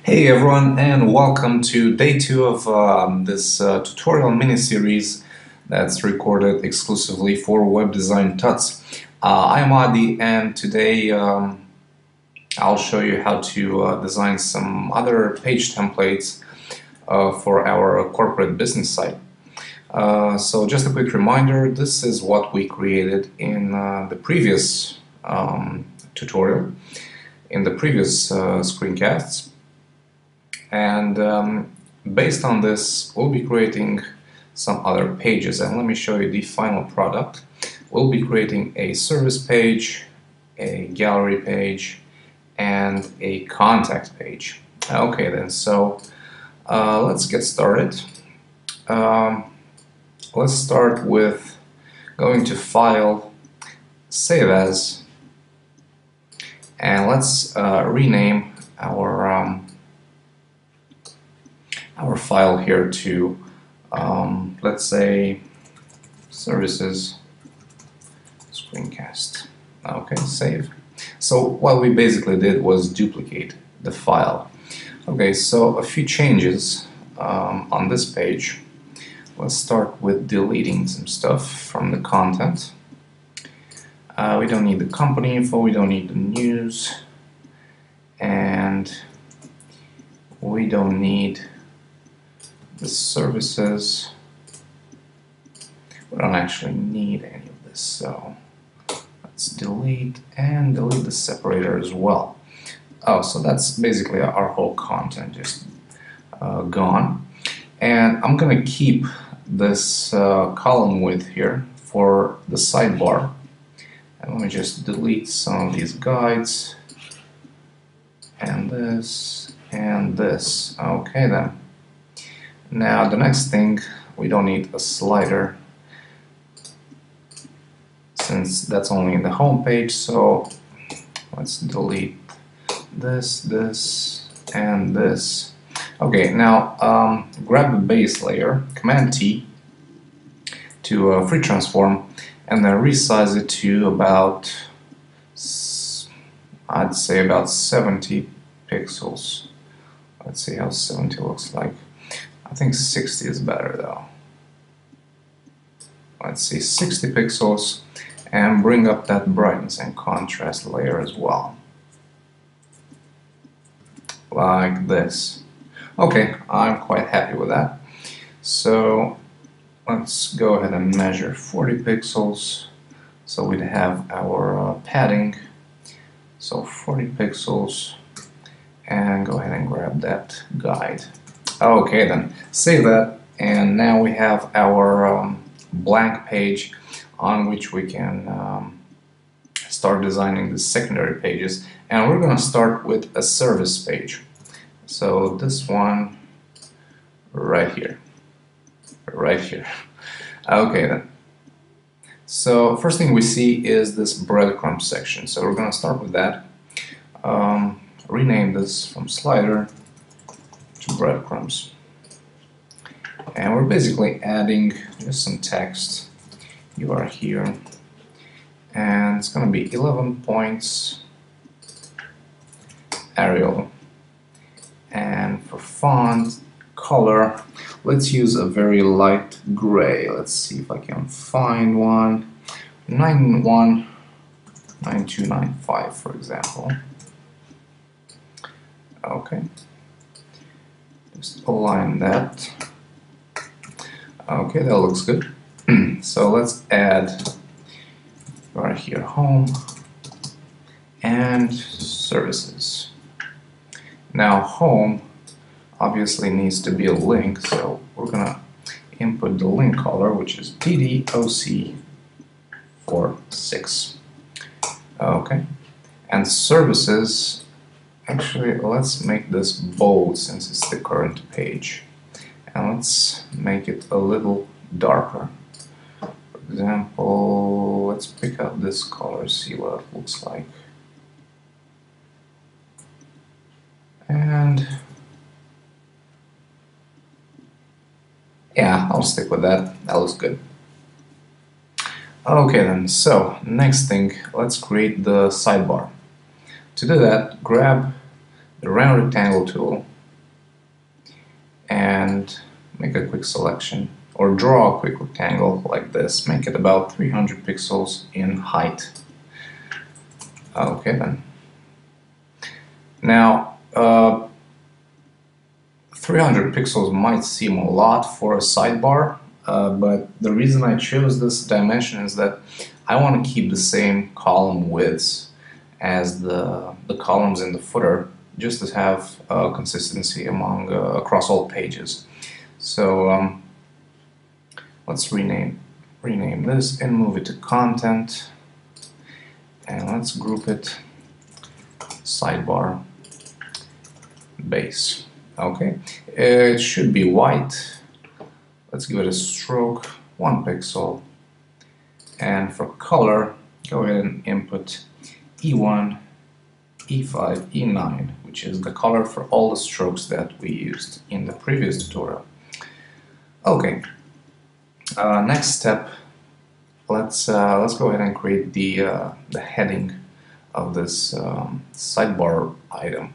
Hey everyone, and welcome to day 2 of this tutorial mini-series that's recorded exclusively for web design tuts. I'm Adi, and today I'll show you how to design some other page templates for our corporate business site. So just a quick reminder, this is what we created in the previous tutorial, in the previous screencasts. And based on this, we'll be creating some other pages, and let me show you the final product. We'll be creating a service page, a gallery page, and a contact page. Okay then, so let's get started. Let's start with going to File, Save As, and let's rename our file here to, let's say, Services Screencast. Okay, save. So what we basically did was duplicate the file. Okay, so a few changes on this page. Let's start with deleting some stuff from the content. We don't need the company info, we don't need the news, and we don't need the services. We don't actually need any of this, so let's delete and delete the separator as well. Oh, so that's basically our whole content just gone. And I'm gonna keep this column width here for the sidebar. And let me just delete some of these guides and this and this. Okay then. Now the next thing, we don't need a slider since that's only in the home page, so let's delete this, this, and this. Okay, now grab the base layer, Command T to free transform, and then resize it to about, I'd say about 70 pixels. Let's see how 70 looks like. I think 60 is better though. Let's see, 60 pixels, and bring up that brightness and contrast layer as well. Like this. Okay, I'm quite happy with that. So let's go ahead and measure 40 pixels. So we'd have our padding. So 40 pixels, and go ahead and grab that guide. Okay then, save that, and now we have our blank page on which we can start designing the secondary pages, and we're going to start with a service page. So this one right here. Okay then. So first thing we see is this breadcrumb section, so we're going to start with that. Rename this from slider to breadcrumbs, and we're basically adding just some text. You are here, and it's going to be 11 points Arial, and for font color, let's use a very light gray. Let's see if I can find one. 9295, for example. Okay, just align that. Okay, that looks good. So let's add right here home and services. Now home obviously needs to be a link, so we're gonna input the link color, which is DDOC46. Okay, and services, actually let's make this bold since it's the current page, and let's make it a little darker. For example, let's pick up this color, see what it looks like, and yeah, I'll stick with that. That looks good. Okay then, so next thing, let's create the sidebar. To do that, grab the round rectangle tool and make a quick selection, or draw a quick rectangle like this. Make it about 300 pixels in height. Okay then. Now, 300 pixels might seem a lot for a sidebar, but the reason I chose this dimension is that I want to keep the same column widths as the columns in the footer, just to have consistency among across all pages. So let's rename this and move it to content, and let's group it sidebar base. Okay, it should be white. Let's give it a stroke, 1 pixel, and for color, go ahead and input E1, E5, E9, which is the color for all the strokes that we used in the previous tutorial. Okay, next step, let's go ahead and create the heading of this sidebar item.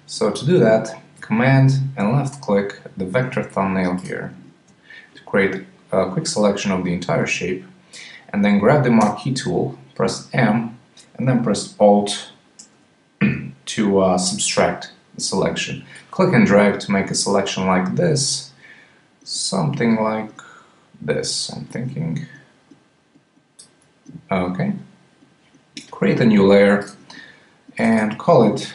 So to do that, Command and left click the vector thumbnail here to create a quick selection of the entire shape, and then grab the marquee tool, press M, and then press Alt to subtract the selection. Click and drag to make a selection like this, something like this, I'm thinking. Okay. Create a new layer and call it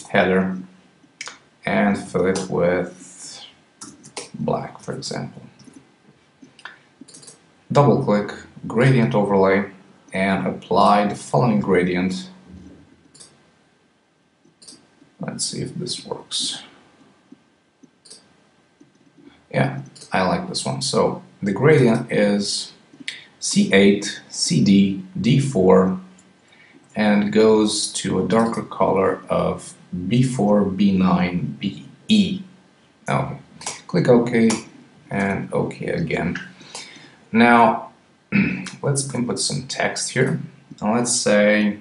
header, and fill it with black, for example. Double click gradient overlay and apply the following gradient. Let's see if this works. Yeah, I like this one. So the gradient is C8, CD, D4, and goes to a darker color of B4, B9, BE. Okay. Click OK and OK again. Now let's input some text here. Now let's say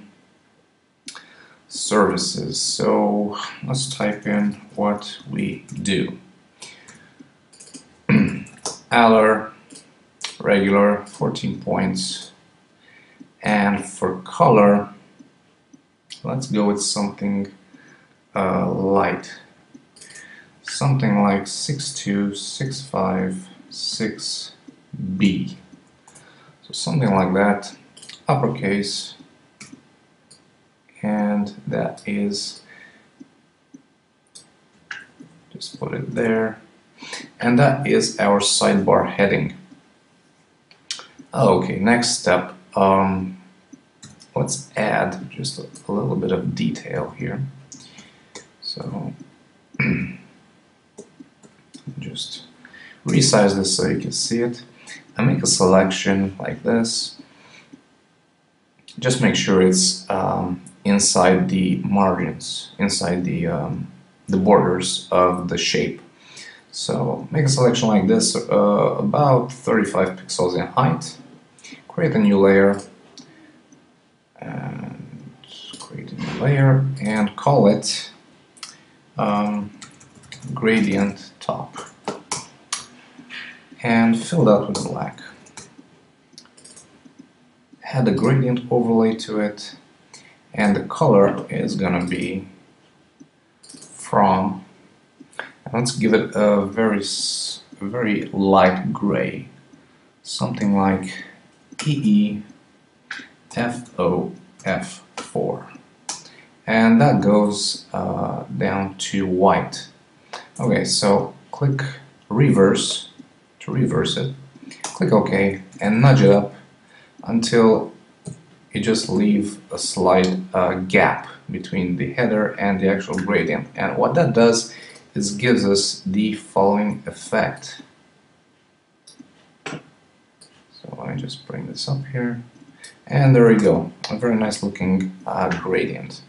services. So let's type in what we do. Aller, regular, 14 points. And for color, let's go with something light. Something like 62, 65, 6B. So something like that, uppercase, and that is, just put it there, and that is our sidebar heading. Okay, next step, let's add just a little bit of detail here. So just resize this so you can see it. I make a selection like this. Just make sure it's inside the margins, inside the borders of the shape. So make a selection like this, about 35 pixels in height. Create a new layer, and create a new layer, and call it gradient top, and fill that with black. Add a gradient overlay to it, and the color is gonna be from, let's give it a very light gray, something like EE FOF4, and that goes down to white. Okay, so click reverse to reverse it, click OK, and nudge it up until you just leave a slight gap between the header and the actual gradient. And what that does is gives us the following effect. So let me just bring this up here, and there we go, a very nice looking gradient.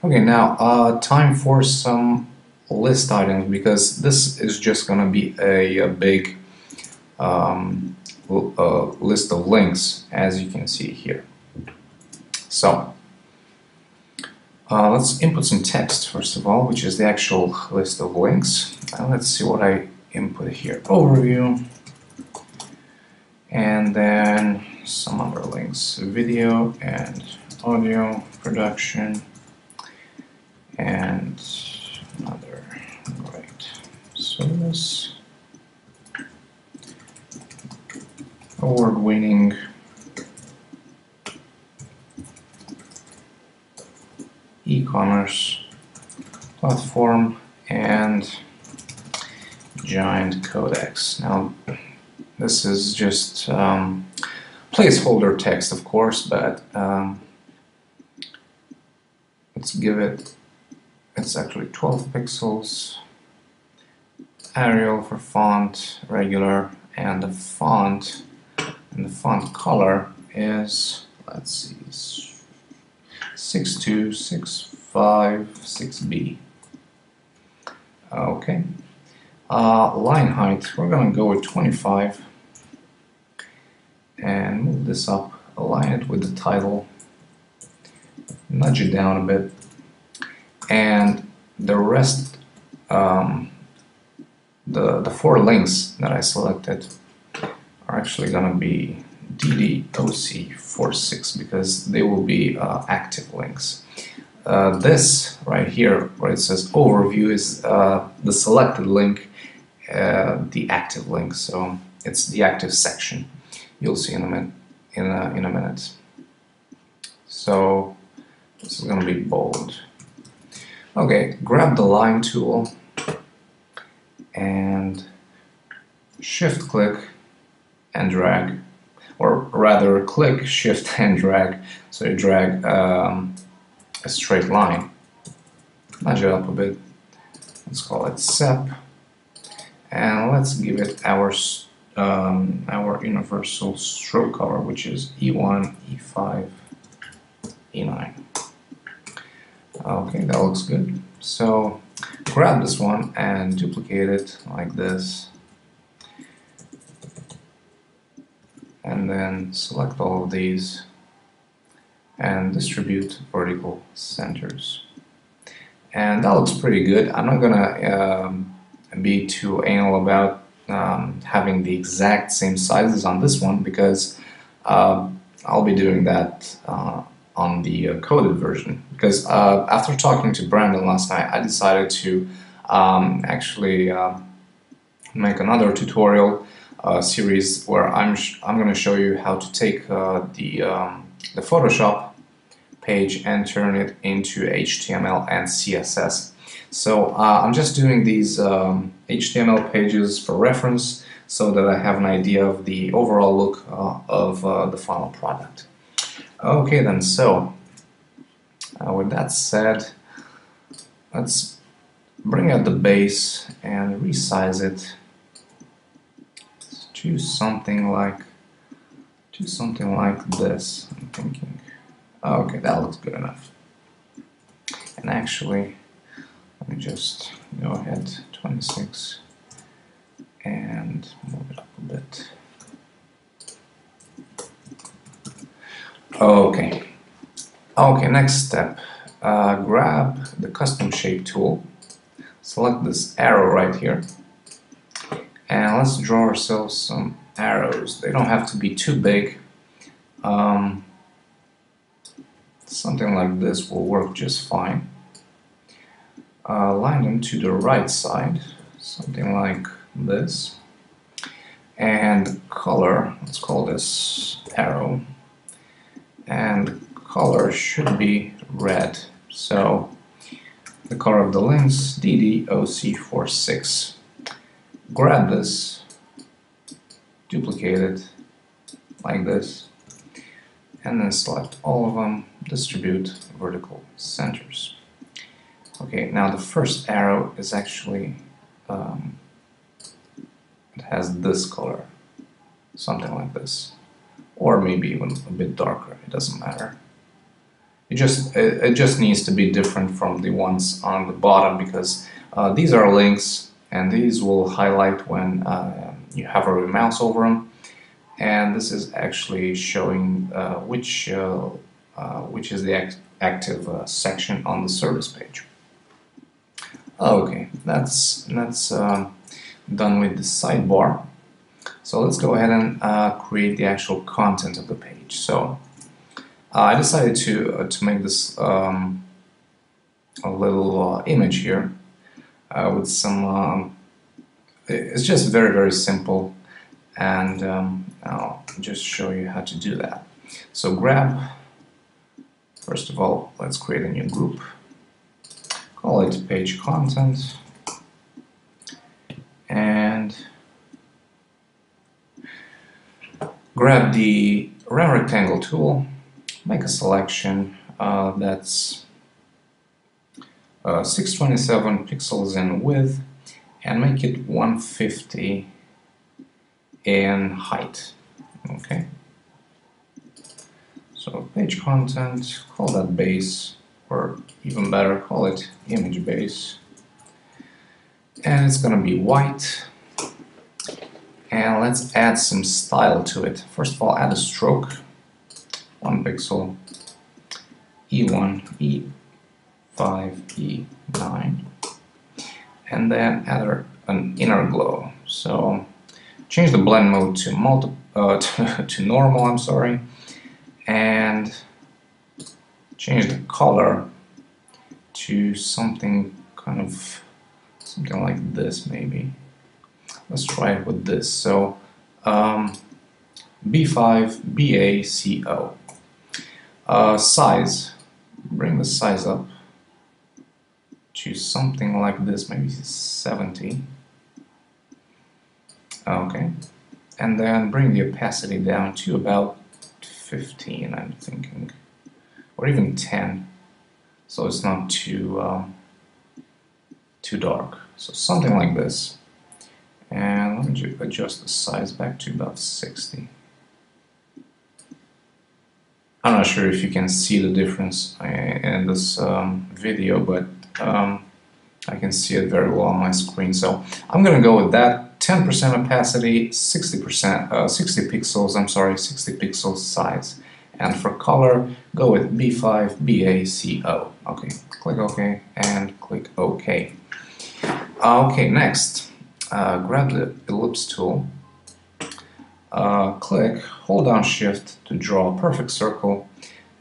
Okay, now time for some list items, because this is just gonna be a big list of links, as you can see here. So Let's input some text first of all, which is the actual list of links. Let's see what I input here. Overview, and then some other links, video and audio production, and another great service, award-winning e-commerce platform, and giant codex. Now this is just placeholder text, of course, but let's give it, it's actually 12 pixels, Arial for font, regular, and the font color is, let's see, 62656B. Okay. Line height, we're going to go with 25 and move this up, align it with the title, nudge it down a bit, and the rest, the 4 links that I selected are actually going to be DDOC46 because they will be active links. This right here where it says overview is the selected link, the active link, so it's the active section. You'll see in a minute. So this is going to be bold. Okay, grab the line tool and shift click and drag, or rather click, shift and drag, so you drag a straight line. Nudge it up a bit, let's call it SEP, and let's give it our universal stroke color, which is E1, E5, E9. Okay, that looks good. So grab this one and duplicate it like this, and then select all of these and distribute vertical centers. And that looks pretty good. I'm not gonna be too anal about having the exact same sizes on this one because I'll be doing that on the coded version, because after talking to Brandon last night, I decided to actually make another tutorial series where I'm going to show you how to take the Photoshop page and turn it into HTML and CSS. So I'm just doing these HTML pages for reference so that I have an idea of the overall look of the final product. Okay then, so with that said, let's bring out the base and resize it to something like this, I'm thinking. Okay, that looks good enough. And actually, let me just go ahead, 26, and move it up a bit. Okay, next step, grab the custom shape tool, select this arrow right here, and let's draw ourselves some arrows. They don't have to be too big. Something like this will work just fine. Line them to the right side, something like this, and color, let's call this arrow, and color should be red, so the color of the links, DDOC46. Grab this, duplicate it like this, and then select all of them, distribute vertical centers. Okay, now the first arrow is actually, it has this color, something like this, or maybe even a bit darker, it doesn't matter. It just needs to be different from the ones on the bottom, because these are links and these will highlight when you hover your mouse over them, and this is actually showing which is the active section on the service page. Okay, that's done with the sidebar. So let's go ahead and create the actual content of the page. So I decided to make this a little image here with some. It's just very simple, and I'll just show you how to do that. So first of all, let's create a new group. Call it page content, and grab the round rectangle tool, make a selection that's 627 pixels in width, and make it 150 in height. Okay. So page content, call that base, or even better, call it image base. And it's gonna be white. And let's add some style to it. First of all, add a stroke, 1 pixel, E1, E5, E9, and then add an inner glow. So change the blend mode to to normal, I'm sorry, and change the color to something like this, maybe. Let's try it with this. So B5 BACO. Size, bring the size up to something like this, maybe 70. Okay, and then bring the opacity down to about 15, I'm thinking, or even 10, so it's not too dark. So something like this. And let me adjust the size back to about 60. I'm not sure if you can see the difference in this video, but I can see it very well on my screen. So I'm going to go with that. 10% opacity, 60 pixels, I'm sorry, 60 pixels size. And for color, go with B5 BACO. Okay, click OK and click OK. Okay, next. Grab the ellipse tool, hold down shift to draw a perfect circle,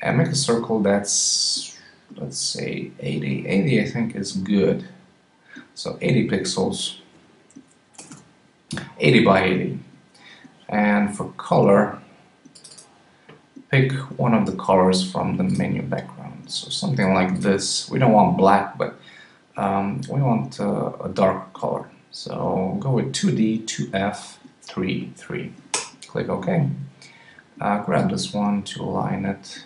and make a circle that's, let's say, 80 I think is good. So 80 pixels, 80 by 80. And for color, pick one of the colors from the menu background. So something like this. We don't want black, but we want a dark color. So go with 2D, 2F, 3, 3. Click OK. Grab this one to align it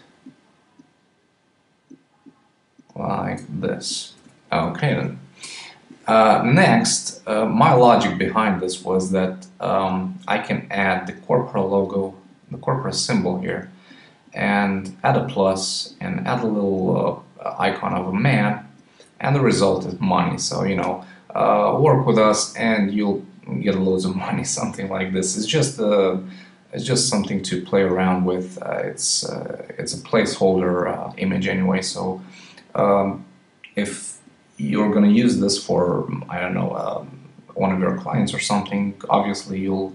like this. Okay then. Next, my logic behind this was that I can add the Corpora logo, the Corpora symbol here, and add a plus and add a little icon of a man, and the result is money. So, you know, work with us and you'll get loads of money, something like this. It's just something to play around with. It's a placeholder image anyway. So if you're going to use this for, I don't know, one of your clients or something, obviously you'll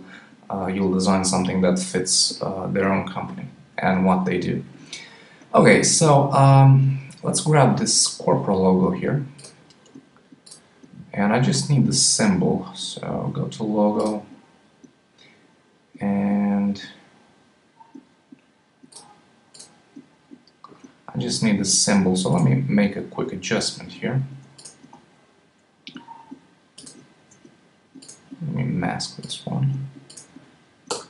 design something that fits their own company and what they do. Okay, so let's grab this Corpora logo here. And I just need the symbol, so go to logo, and I just need the symbol, so let me make a quick adjustment here. Let me mask this one.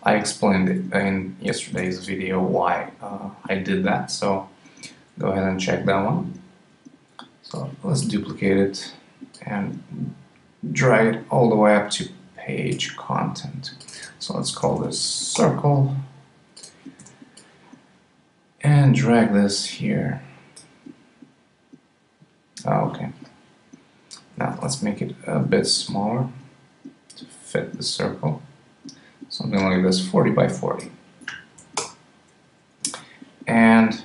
I explained it in yesterday's video why I did that, so go ahead and check that one. So let's duplicate it and drag it all the way up to page content. So let's call this circle and drag this here. Okay, now let's make it a bit smaller to fit the circle, something like this, 40 by 40, and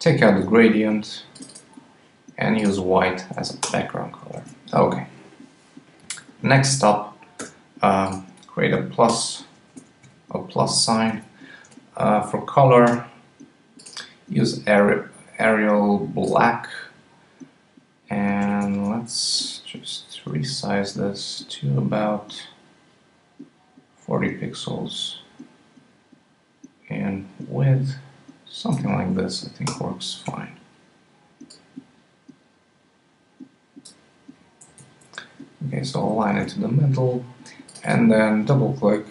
take out the gradient and use white as a background color. Okay. Next up, create a plus sign. For color, use Arial black, and let's just resize this to about 40 pixels in width. Something like this I think works fine. Okay, so align it to the middle and then double click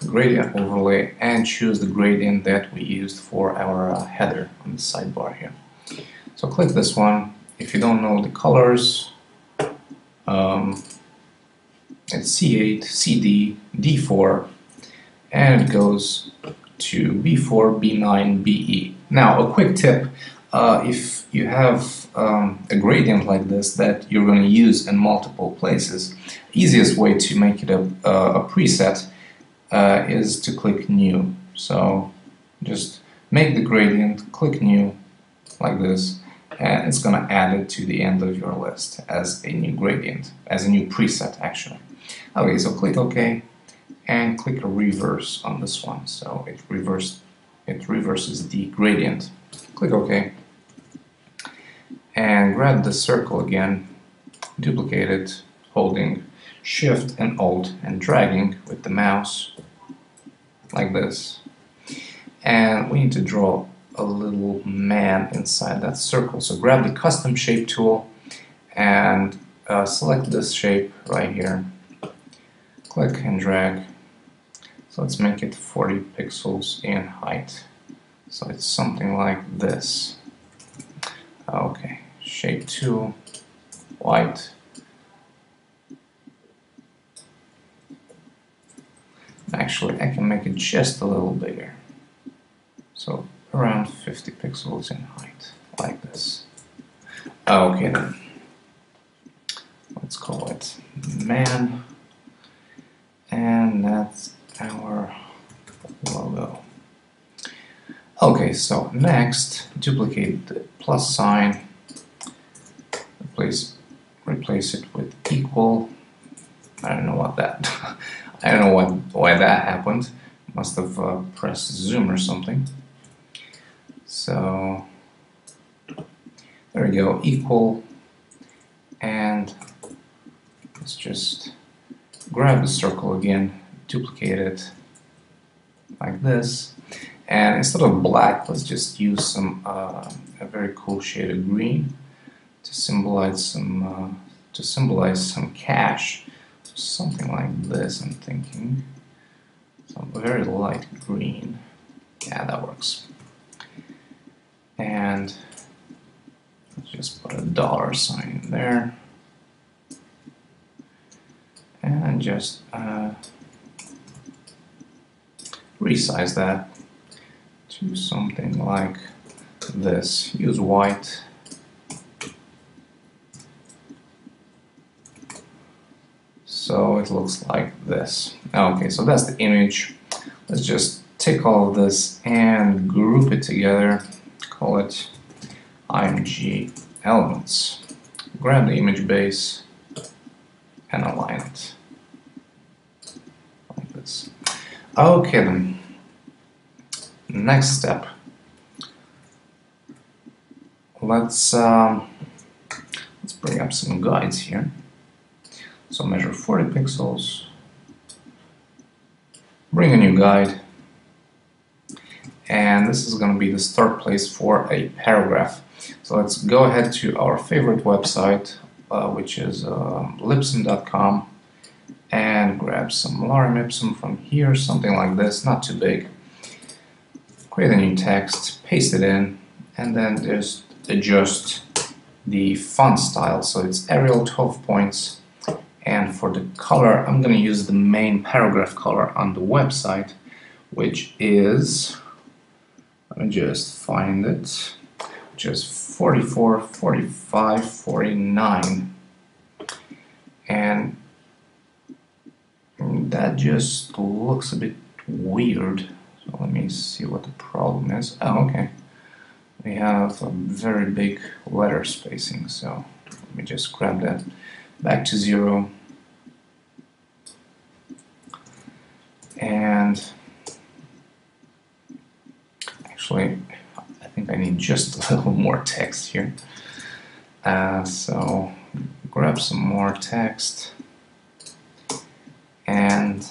gradient overlay and choose the gradient that we used for our header on the sidebar here. So click this one. If you don't know the colors, it's C8, CD, D4, and it goes to B4, B9, BE. Now, a quick tip, if you have a gradient like this that you're going to use in multiple places, easiest way to make it a preset is to click New. So just make the gradient, click New, like this, and it's going to add it to the end of your list as a new gradient, as a new preset actually. Okay, so click OK and click a reverse on this one, so it reverses the gradient. Click OK and grab the circle again, duplicate it, holding Shift and Alt and dragging with the mouse like this. And we need to draw a little man inside that circle. So grab the custom shape tool and select this shape right here. Click and drag. So let's make it 40 pixels in height. So it's something like this. Okay, shape tool, white. Actually, I can make it just a little bigger. So around 50 pixels in height, like this. Okay then. Let's call it man. And that's our logo. Okay, so next, duplicate the plus sign, replace it with equal. I don't know what that. I don't know why that happened. Must have pressed zoom or something. So there we go, equal, and let's just grab the circle again, duplicate it like this, and instead of black, let's just use some a very cool shade of green to symbolize some cash. Something like this, I'm thinking. So very light green. Yeah, that works. And let's just put a $sign in there. And just resize that to something like this. Use white. So it looks like this. Okay, so that's the image. Let's just take all of this and group it together. Call it IMG elements. Grab the image base and align it like this. Okay then. Next step. Let's bring up some guides here. So measure 40 pixels, bring a new guide, and this is going to be the start place for a paragraph. So let's go ahead to our favorite website, which is ellipse.com, and grab some lorem ipsum from here, something like this, not too big. Create a new text, paste it in, and then just adjust the font style. So it's Arial 12 points. And for the color, I'm going to use the main paragraph color on the website, which is, let me just find it, which is 44, 45, 49. And that just looks a bit weird. So let me see what the problem is. Oh, okay. we have a very big letter spacing, so let me just grab that back to 0. And actually, I think I need just a little more text here. So grab some more text, and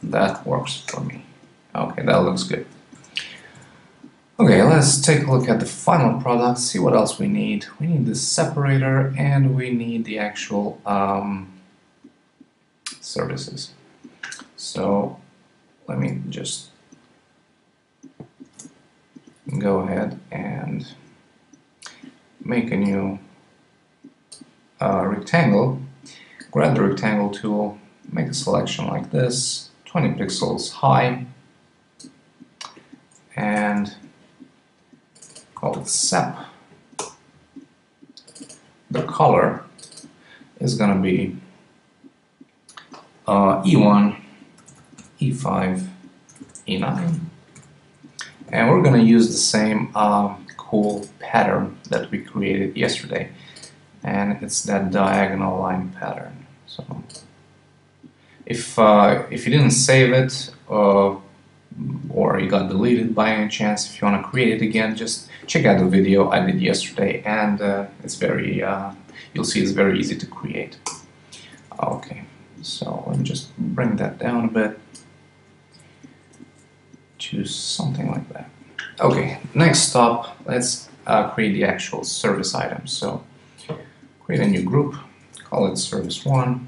that works for me. Okay, that looks good. Okay, let's take a look at the final product, see what else we need. We need the separator, and we need the actual services. So let me just go ahead and make a new rectangle. Grab the rectangle tool, make a selection like this, 20 pixels high, and call it sep. The color is going to be E1, E5, E9, and we're going to use the same cool pattern that we created yesterday, and it's that diagonal line pattern. So if you didn't save it or you got deleted by any chance, if you want to create it again, just check out the video I did yesterday, and it's very you'll see it's very easy to create. Okay, so let me just bring that down a bit to something like that. Okay, next stop, let's create the actual service item. So create a new group, call it service 1,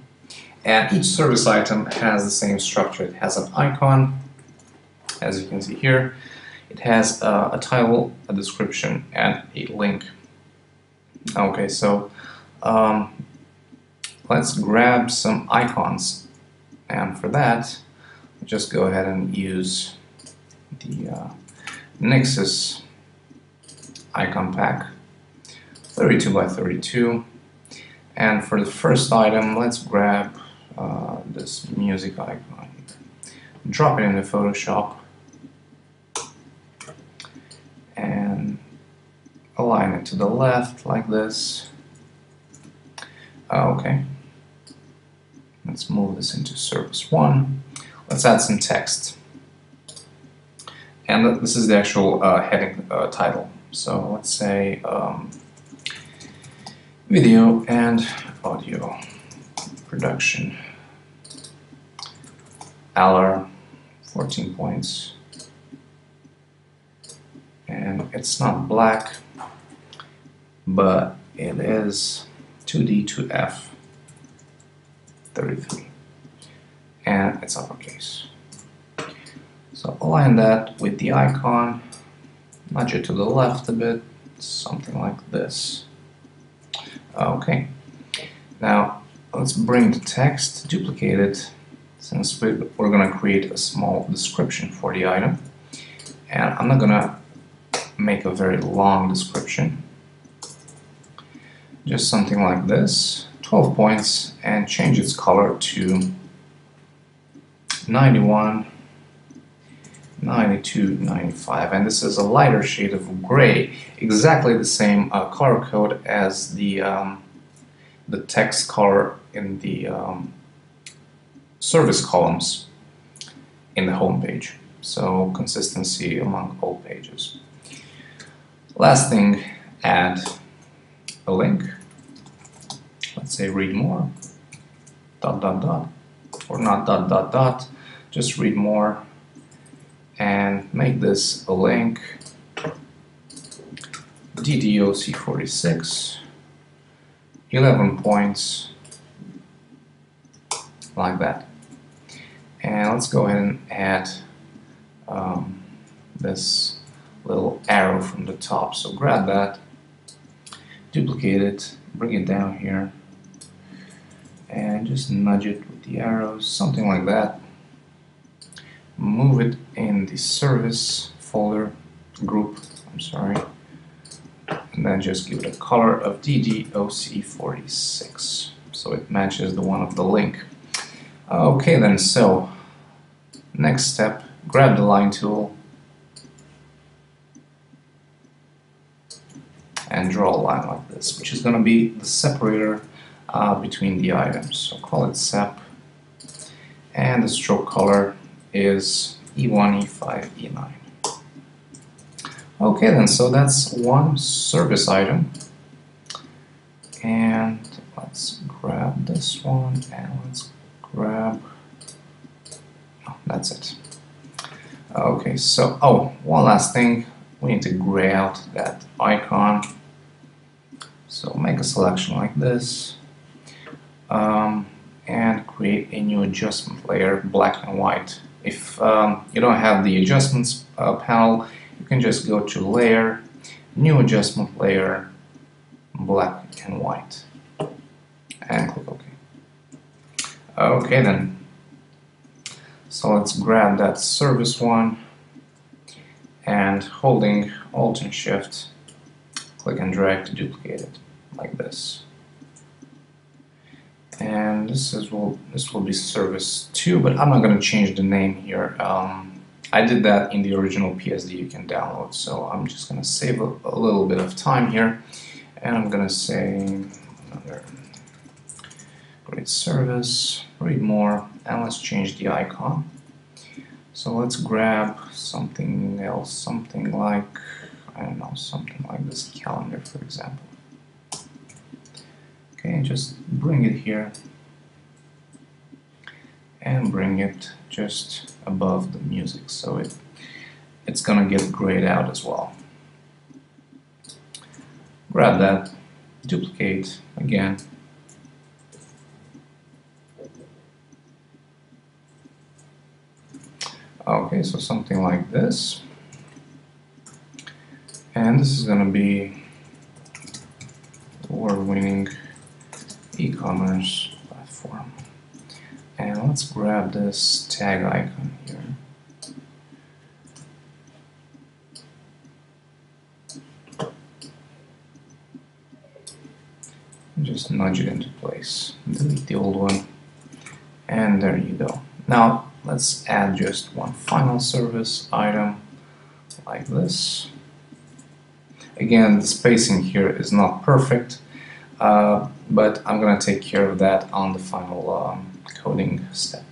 and each service item has the same structure. It has an icon, as you can see here. It has a title, a description, and a link. Okay, so let's grab some icons, and for that, just go ahead and use the Nexus icon pack, 32 by 32. And for the first item, let's grab this music icon, drop it into Photoshop, and align it to the left like this. Okay, let's move this into service 1. Let's add some text, and this is the actual heading title. So let's say video and audio production, Aller, 14 points, and it's not black, but it is 2D to F 33, and it's uppercase. So align that with the icon, nudge it to the left a bit, something like this. Okay, now let's bring the text, duplicate it, since we're going to create a small description for the item. And I'm not going to make a very long description, just something like this, 12 points, and change its color to 91, 92, 95, and this is a lighter shade of gray, exactly the same color code as the text color in the service columns in the home page. So consistency among all pages. Last thing, add a link. Let's say read more, ... or not ... just read more, and make this a link, DDOC46, 11 points, like that. And let's go ahead and add this little arrow from the top. So grab that, duplicate it, bring it down here, and just nudge it with the arrows, something like that. Move it in the service folder group, I'm sorry, and then just give it a color of DDOC46 so it matches the one of the link. Okay then, so next step, grab the line tool, and draw a line like this, which is going to be the separator between the items. So call it sep, and the stroke color is E1, E5, E9. Okay then, so that's one service item. And let's grab this one, and let's grab, oh, that's it. Okay, so, oh, one last thing, we need to gray out that icon. So make a selection like this, and create a new adjustment layer, black and white. If you don't have the adjustments panel, you can just go to Layer, New Adjustment Layer, Black and White, and click OK. Okay then, so let's grab that service one, and holding Alt and Shift, click and drag to duplicate it, like this. And this will be service 2, but I'm not going to change the name here. I did that in the original PSD you can download, so I'm just going to save a little bit of time here, and I'm going to say another great service, read more, and let's change the icon. So let's grab something else, something like, I don't know, something like this calendar, for example. Okay, just bring it here and bring it just above the music, so it's gonna get grayed out as well. Grab that, duplicate again, okay, so something like this, and this is gonna be award-winning e-commerce platform. And let's grab this tag icon here. Just nudge it into place. Delete the old one. And there you go. Now let's add just one final service item like this. Again, the spacing here is not perfect, but I'm going to take care of that on the final coding step.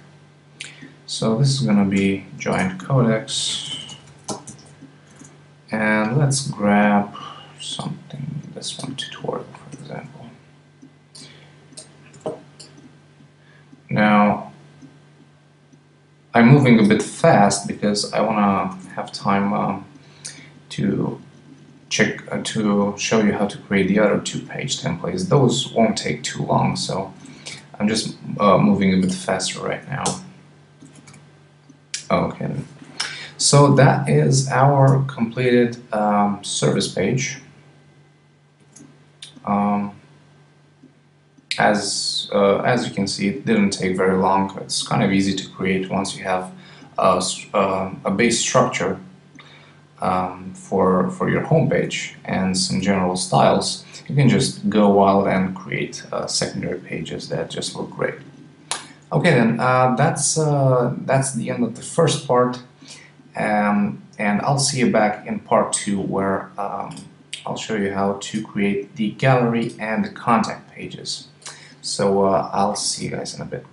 So this is going to be giant codex, and let's grab something, this one, tutorial, for example. Now I'm moving a bit fast because I want to have time to show you how to create the other 2-page templates. Those won't take too long, so I'm just moving a bit faster right now. Okay, so that is our completed service page. As you can see, it didn't take very long. It's kind of easy to create once you have a base structure for your homepage and some general styles. You can just go wild and create secondary pages that just look great. Okay, then that's the end of the first part, and I'll see you back in part 2, where I'll show you how to create the gallery and the contact pages. So I'll see you guys in a bit.